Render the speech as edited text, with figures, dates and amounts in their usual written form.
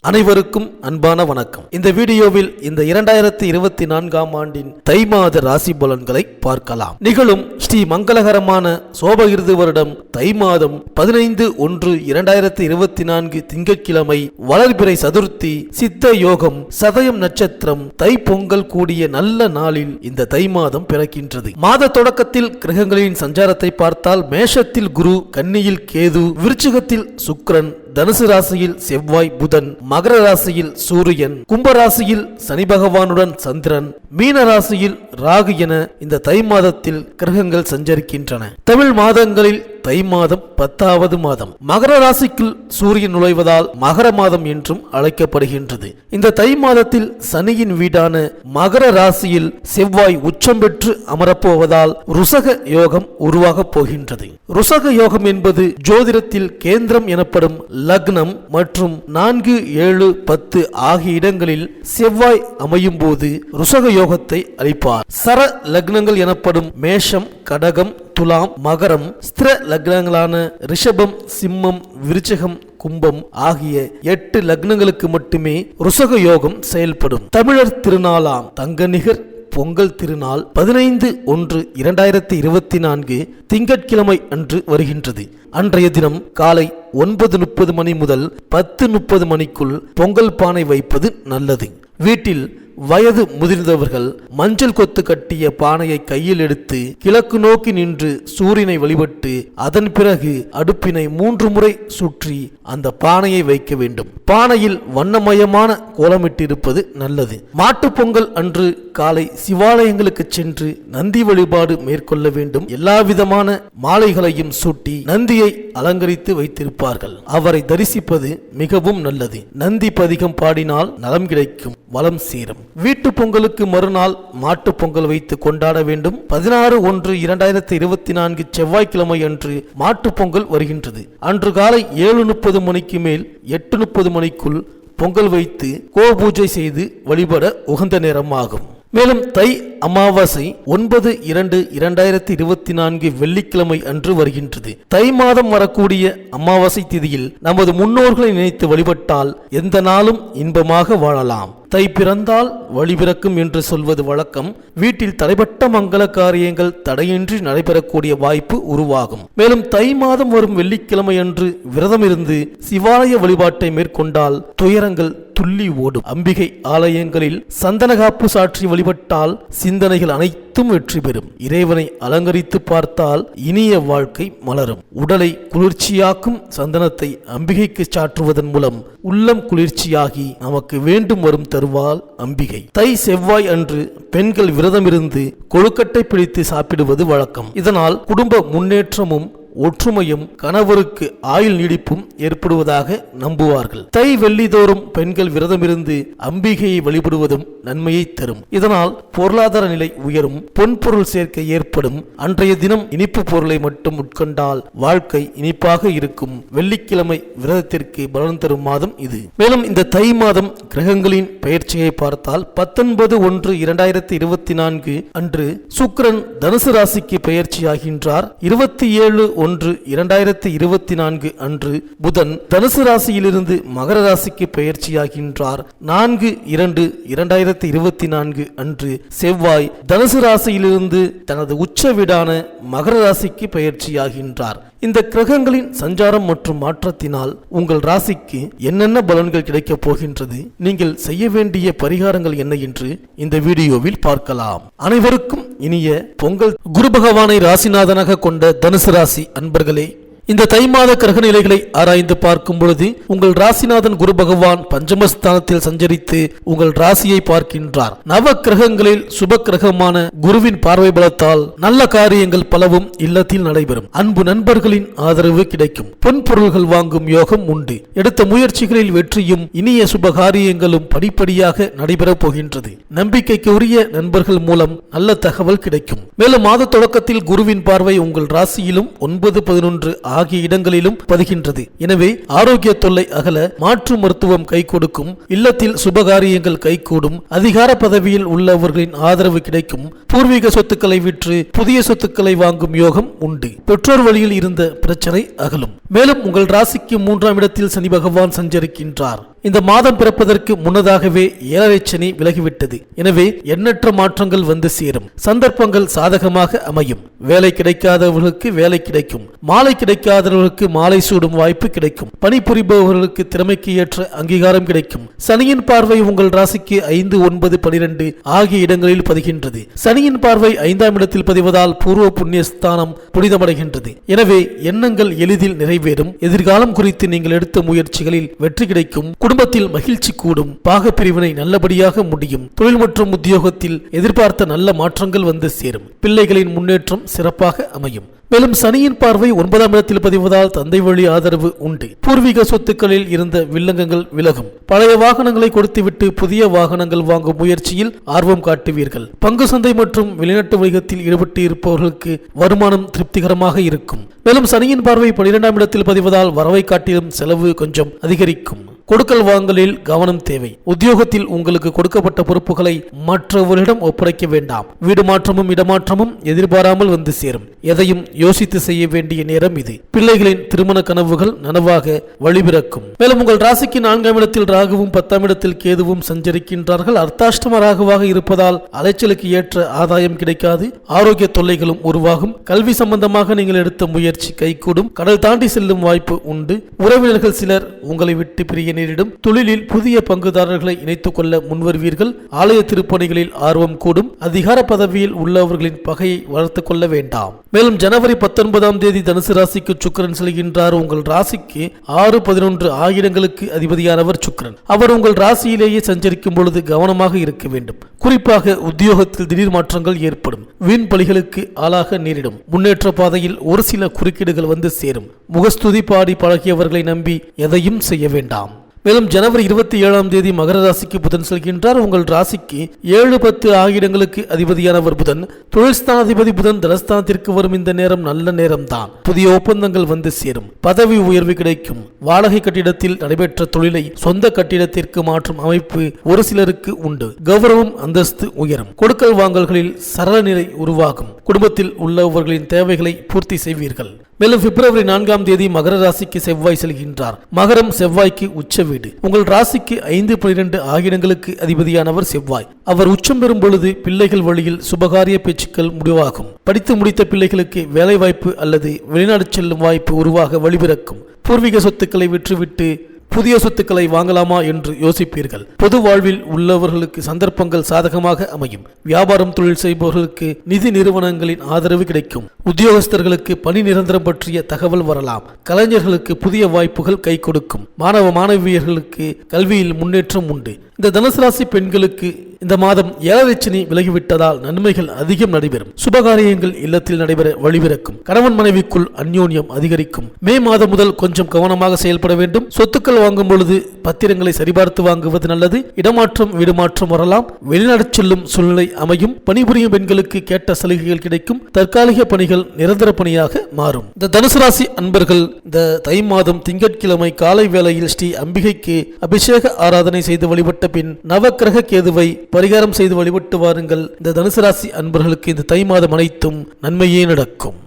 அனைவருக்கும் அன்பான வணக்கம். இந்த வீடியோவில் இந்த 2024ஆம் ஆண்டின் தை மாத ராசி பலன்களை பார்க்கலாம். நிகழும் ஸ்ரீ மங்களகரமான சோபகிருது வருடம் தை மாதம் 15/1/2024 திங்கட்கிழமை வளர்பிறை சதுர்த்தி சித்த யோகம் சதயம் நட்சத்திரம் தை பொங்கல் கூடிய நல்ல நாளில் இந்த தை மாதம் பிறக்கின்றது. மாத தொடக்கத்தில் கிரகங்களின் சஞ்சாரத்தை பார்த்தால் மேஷத்தில் குரு, கன்னியில் கேது, விருச்சிகத்தில் சுக்கிரன், தனுசு ராசியில் செவ்வாய் புதன், மகர ராசியில் சூரியன், கும்பராசியில் சனி பகவானுடன் சந்திரன், மீன ராசியில் ராகு என இந்த தை மாதத்தில் கிரகங்கள் சஞ்சரிக்கின்றன. தமிழ் மாதங்களில் தை மாதம் 10வது மாதம். மகர ராசிக்குள் சூரியன் நுழைவதால் மகர மாதம் என்றும் அழைக்கப்படுகின்றது. இந்த தை மாதத்தில் சனியின் வீடான மகர ராசியில் செவ்வாய் உச்சம் பெற்று அமரப்போவதால் ருசக யோகம் உருவாகப் போகின்றது. ருசக யோகம் என்பது ஜோதிடத்தில் கேந்திரம் எனப்படும் லக்னம் மற்றும் 4, 7, 10 ஆகிய இடங்களில் செவ்வாய் அமையும் போது ருசக யோகத்தை அளிப்பார். சர லக்னங்கள் எனப்படும் மேஷம், கடகம், துலாம், மகரம், ஸ்திர லக்னங்களான ரிஷபம், சிம்மம், விருச்சிகம், கும்பம் ஆகிய 8 லக்னங்களுக்கு மட்டுமே ருசக யோகம் செயல்படும். தமிழர் திருநாளாம் தங்கநிகர் பொங்கல் திருநாள் 15/1/2024 திங்கட்கிழமை அன்று வருகின்றது. அன்றைய தினம் காலை 9:30 மணி முதல் 10:30 மணிக்குள் பொங்கல் பானை வைப்பது நல்லது. வீட்டில் வயது முதிர்ந்தவர்கள் மஞ்சள் கொத்து கட்டிய பானையை கையில் எடுத்து கிழக்கு நோக்கி நின்று சூரியனை வழிபட்டு அதன் பிறகு அடுப்பினை 3 முறை சுற்றி அந்த பானையை வைக்க வேண்டும். பானையில் வண்ணமயமான கோலமிட்டிருப்பது நல்லது. மாட்டுப் பொங்கல் அன்று காலை சிவாலயங்களுக்கு சென்று நந்தி வழிபாடு மேற்கொள்ள வேண்டும். எல்லா விதமான மாலைகளையும் சூட்டி நந்தியை அலங்கரித்து வைத்திருப்பார்கள். அவரை தரிசிப்பது மிகவும் நல்லது. நந்தி பதிகம் பாடினால் நலம் கிடைக்கும், வளம் சேரும். வீட்டு பொங்கலுக்கு மறுநாள் மாட்டு பொங்கல் வைத்து கொண்டாட வேண்டும். 16/1/2024 செவ்வாய்க்கிழமை அன்று மாட்டு பொங்கல் வருகின்றது. அன்று காலை 7:30 மணிக்கு மேல் 8:30 மணிக்குள் பொங்கல் வைத்து கோ பூஜை செய்து வழிபட உகந்த நேரமாகும். மேலும் தை அமாவாசை 9/2/2024 வெள்ளிக்கிழமை அன்று வருகின்றது. தை மாதம் வரக்கூடிய அமாவாசை திதியில் நமது முன்னோர்களை நினைத்து வழிபட்டால் எந்த நாளும் இன்பமாக வாழலாம். தை பிறந்தால் வழி பிறக்கும் என்று சொல்வது வழக்கம். வீட்டில் தடைப்பட்ட மங்கள காரியங்கள் தடையின்றி நடைபெறக்கூடிய வாய்ப்பு உருவாகும். மேலும் தை மாதம் வரும் வெள்ளிக்கிழமை அன்று விரதம் இருந்து சிவாலய வழிபாட்டை மேற்கொண்டால் துயரங்கள் துள்ளி ஓடும். அம்பிகை ஆலயங்களில் சந்தனகாப்பு சாற்றி வழிபட்டால் சிந்தனைகள் அனைத்தும் வெற்றி பெறும். இறைவனை அலங்கரித்து பார்த்தால் இனிய வாழ்க்கை மலரும். உடலை குளிர்ச்சியாக்கும் சந்தனத்தை அம்பிகைக்கு சாற்றுவதன் மூலம் உள்ளம் குளிர்ச்சியாகி நமக்கு வேண்டும் வரும் தருவாள் அம்பிகை. தை செவ்வாய் அன்று பெண்கள் விரதமிருந்து கொழுக்கட்டை பிடித்து சாப்பிடுவது வழக்கம். இதனால் குடும்ப முன்னேற்றமும் ஒற்றுமையும் கணவருக்கு ஆயுள் நீடிப்பும் ஏற்படுவதாக நம்புவார்கள். தை வெள்ளிதோறும் பெண்கள் விரதமிருந்து அம்பிகையை வழிபடுவதும் நன்மையை தரும். இதனால் பொருளாதார நிலை உயரும், பொன்பொருள் சேர்க்கை ஏற்படும். அன்றைய தினம் இனிப்பு பொருளை மட்டும் உட்கொண்டால் வாழ்க்கை இனிப்பாக இருக்கும். வெள்ளிக்கிழமை விரதத்திற்கு பலன் தரும் மாதம் இது. மேலும் இந்த தை மாதம் கிரகங்களின் பெயர்ச்சியை பார்த்தால் 19/1/2024 அன்று சுக்கிரன் தனுசு ராசிக்கு பெயர்ச்சியாகின்றார். 27/1/2024 அன்று புதன் தனுசு ராசியிலிருந்து மகர ராசிக்கு பெயர்ச்சியாகின்றார். 4/2/2024 அன்று செவ்வாய் தனுசு ராசியிலிருந்து தனது உச்ச வீடான மகர ராசிக்கு பெயர்ச்சியாகின்றார். இந்த கிரகங்களின் சஞ்சாரம் மற்றும் மாற்றத்தினால் உங்கள் ராசிக்கு என்னென்ன பலன்கள் கிடைக்கப் போகின்றது, நீங்கள் செய்ய வேண்டிய பரிகாரங்கள் என்ன என்று இந்த வீடியோவில் பார்க்கலாம். அனைவருக்கும் இனிய பொங்கல். குரு பகவானை ராசிநாதனாக கொண்ட தனுசு ராசி அன்பர்களே, இந்த தை மாத கிரக நிலைகளை ஆராய்ந்து பார்க்கும் பொழுது உங்கள் ராசிநாதன் குரு பகவான் பஞ்சமஸ்தானத்தில் சஞ்சரித்து உங்கள் ராசியை பார்க்கின்றார். நவ கிரகங்களில் சுப கிரகமான குருவின் பார்வை பலத்தால் நல்ல காரியங்கள் பலவும் இல்லத்தில் நடைபெறும். அன்பு நண்பர்களின் ஆதரவு கிடைக்கும். பொன் பொருள்கள் வாங்கும் யோகம் உண்டு. எடுத்த முயற்சிகளில் வெற்றியும் இனிய சுப காரியங்களும் படிப்படியாக நடைபெறப் போகின்றது. நம்பிக்கைக்கு உரிய நண்பர்கள் மூலம் நல்ல தகவல் கிடைக்கும். மேலும் மாத தொடக்கத்தில் குருவின் பார்வை உங்கள் ராசியிலும் 9, 11 ஆகிய இடங்களிலும் பதிகின்றது. எனவே ஆரோக்கிய தொல்லை அகல மாற்று மருத்துவம் கை கொடுக்கும். இல்லத்தில் சுபகாரியங்கள் கைகூடும். அதிகார பதவியில் உள்ளவர்களின் ஆதரவு கிடைக்கும். பூர்வீக சொத்துக்களை விற்று புதிய சொத்துக்களை வாங்கும் யோகம் உண்டு. பெற்றோர் வழியில் இருந்த பிரச்சனை அகலும். மேலும் உங்கள் ராசிக்கு 3ஆம் இடத்தில் சனி பகவான் சஞ்சரிக்கின்றார். இந்த மாதம் பிறப்பதற்கு முன்னதாகவே 7 சனி விலகிவிட்டது. எனவே எண்ணற்ற மாற்றங்கள் வந்து சேரும். சந்தர்ப்பங்கள் சாதகமாக அமையும். வேலை கிடைக்காதவர்களுக்கு வேலை கிடைக்கும். மாலை கிடைக்காதவர்களுக்கு மாலை சூடும் வாய்ப்பு கிடைக்கும். பணிபுரிபவர்களுக்கு திறமைக்கு ஏற்ற அங்கீகாரம் கிடைக்கும். சனியின் பார்வை உங்கள் ராசிக்கு 5, 9, 12 ஆகிய இடங்களில் பதிகின்றது. சனியின் பார்வை 5ஆம் இடத்தில் பதிவதால் பூர்வ புண்ணிய ஸ்தானம் புனிதமடைகின்றது. எனவே எண்ணங்கள் எளிதில் நிறைவேறும். எதிர்காலம் குறித்து நீங்கள் எடுத்த முயற்சிகளில் வெற்றி கிடைக்கும். குடும்பத்தில் மகிழ்ச்சி கூடும். பாகப்பிரிவினை நல்லபடியாக முடியும். தொழில் மற்றும் உத்தியோகத்தில் எதிர்பார்த்த நல்ல மாற்றங்கள் வந்து சேரும். பிள்ளைகளின் முன்னேற்றம் சிறப்பாக அமையும். மேலும் சனியின் பார்வை 9ஆம் இடத்தில் பதிவதால் தந்தை வழி ஆதரவு உண்டு. பூர்வீக சொத்துக்களில் இருந்த வில்லங்கங்கள் விலகும். பழைய வாகனங்களை கொடுத்துவிட்டு புதிய வாகனங்கள் வாங்கும் முயற்சியில் ஆர்வம் காட்டுவீர்கள். பங்கு சந்தை மற்றும் வெளிநாட்டு வணிகத்தில் ஈடுபட்டு இருப்பவர்களுக்கு வருமானம் திருப்திகரமாக இருக்கும். மேலும் சனியின் பார்வை 12ஆம் இடத்தில் பதிவதால் வரவை காட்டிலும் செலவு கொஞ்சம் அதிகரிக்கும். கொடுக்கல் வாங்கலில் கவனம் தேவை. உத்தியோகத்தில் உங்களுக்கு கொடுக்கப்பட்ட பொறுப்புகளை மற்றவரிடம் ஒப்படைக்க வேண்டாம். வீடு மாற்றமும் இடமாற்றமும் எதிர்பாராமல் வந்து சேரும். எதையும் யோசித்து செய்ய வேண்டிய நேரம் இது. பிள்ளைகளின் திருமண கனவுகள் நனவாக வழிபிறக்கும். மேலும் உங்கள் ராசிக்கு 4ஆம் இடத்தில் ராகுவும் 10ஆம் இடத்தில் கேதுவும் சஞ்சரிக்கின்றார்கள். அர்த்தாஷ்டம ராகுவாக இருப்பதால் அலைச்சலுக்கு ஏற்ற ஆதாயம் கிடைக்காது. ஆரோக்கிய தொல்லைகளும் உருவாகும். கல்வி சம்பந்தமாக நீங்கள் எடுத்த முயற்சி கைகூடும். கடல் தாண்டி செல்லும் வாய்ப்பு உண்டு. உறவினர்கள் சிலர் உங்களை விட்டு பிரிய நேரிடும். தொழிலில் புதிய பங்குதாரர்களை இணைத்துக் கொள்ள முன்வருவீர்கள். ஆலய திருப்பணிகளில் ஆர்வம் கூடும். அதிகார பதவியில் உள்ளவர்களின் பகையை வளர்த்துக் கொள்ள வேண்டாம். மேலும் ஜனவரி 19ஆம் தேதி தனுசு ராசிக்கு சுக்கிரன் செல்கின்றார். உங்கள் ராசிக்கு 6, 11 ஆகியங்களுக்கு அதிபதியானவர் சுக்கிரன். அவர் உங்கள் ராசியிலேயே சஞ்சரிக்கும் பொழுது கவனமாக இருக்க வேண்டும். குறிப்பாக உத்தியோகத்தில் திடீர் மாற்றங்கள் ஏற்படும். வீண் பலிகளுக்கு ஆளாக நேரிடும். முன்னேற்ற பாதையில் ஒரு சில குறுக்கீடுகள் வந்து சேரும். முகஸ்துதி பாடி பழகியவர்களை நம்பி எதையும் செய்ய வேண்டாம். மேலும் ஜனவரி 27ஆம் தேதி மகர ராசிக்கு புதன் செல்கின்றார். உங்கள் ராசிக்கு 7, 10 ஆகியங்களுக்கு அதிபதியானவர் புதன். தொழில் ஸ்தானாதிபதி புதன் தனஸ்தானத்திற்கு வரும் இந்த நேரம் நல்ல நேரம் தான். புதிய ஒப்பந்தங்கள் வந்து சேரும். பதவி உயர்வு கிடைக்கும். வாடகை கட்டிடத்தில் நடைபெற்ற தொழிலை சொந்த கட்டிடத்திற்கு மாற்றும் அமைப்பு ஒரு சிலருக்கு உண்டு. கௌரவம் அந்தஸ்து உயரும். கொடுக்கல் வாங்கல்களில் சரள நிலை உருவாகும். குடும்பத்தில் உள்ளவர்களின் தேவைகளை பூர்த்தி செய்வீர்கள். மேலும் பிப்ரவரி 4ஆம் தேதி மகர ராசிக்கு செவ்வாய் செல்கின்றார். மகரம் செவ்வாய்க்கு உச்ச வீடு. உங்கள் ராசிக்கு 5, 12 ஆகியங்களுக்கு அதிபதியானவர் செவ்வாய். அவர் உச்சம் பெறும் பொழுது பிள்ளைகள் வழியில் சுபகாரிய பேச்சுக்கள் முடிவாகும். படித்து முடித்த பிள்ளைகளுக்கு வேலை வாய்ப்பு அல்லது வெளிநாடு செல்லும் வாய்ப்பு உருவாக வழிபிறக்கும். பூர்வீக சொத்துக்களை விற்றுவிட்டு புதிய சொத்துக்களை வாங்கலாமா என்று யோசிப்பீர்கள். பொது வாழ்வில் உள்ளவர்களுக்கு சந்தர்ப்பங்கள் சாதகமாக அமையும். வியாபாரம் தொழில் செய்பவர்களுக்கு நிதி நிறுவனங்களின் ஆதரவு கிடைக்கும். உத்தியோகஸ்தர்களுக்கு பணி நிரந்தரம் பற்றிய தகவல் வரலாம். கலைஞர்களுக்கு புதிய வாய்ப்புகள் கை கொடுக்கும். மாணவ மாணவியர்களுக்கு கல்வியில் முன்னேற்றம் உண்டு. இந்த தனுசு ராசி பெண்களுக்கு இந்த மாதம் 7 சனி விலகிவிட்டதால் நன்மைகள் அதிகம் நடைபெறும். சுபகாரியங்கள் இல்லத்தில் நடைபெற வழிபிறக்கும். கணவன் மனைவிக்குள் அந்யோன்யம் அதிகரிக்கும். மே மாதம் முதல் கொஞ்சம் கவனமாக செயல்பட வேண்டும். சொத்துக்கள் வாங்கும் பொழுது பத்திரங்களை சரிபார்த்து வாங்குவது நல்லது. இடமாற்றம் வீடு மாற்றம் வரலாம். வெளிநாடு செல்லும் சூழ்நிலை அமையும். பணிபுரியும் பெண்களுக்கு கேட்ட சலுகைகள் கிடைக்கும். தற்காலிக பணிகள் நிரந்தர பணியாக மாறும். இந்த தனுசு ராசி அன்பர்கள் இந்த தை மாதம் திங்கட்கிழமை காலை வேளையில் ஸ்ரீ அம்பிகைக்கு அபிஷேக ஆராதனை செய்து வழிபட்ட பின் நவக்கிரக கேதுவை பரிகாரம் செய்து வழிபட்டு வாருங்கள். இந்த தனுசு ராசி அன்பர்களுக்கு இந்த தை மாதம் அனைத்தும் நன்மையே நடக்கும்.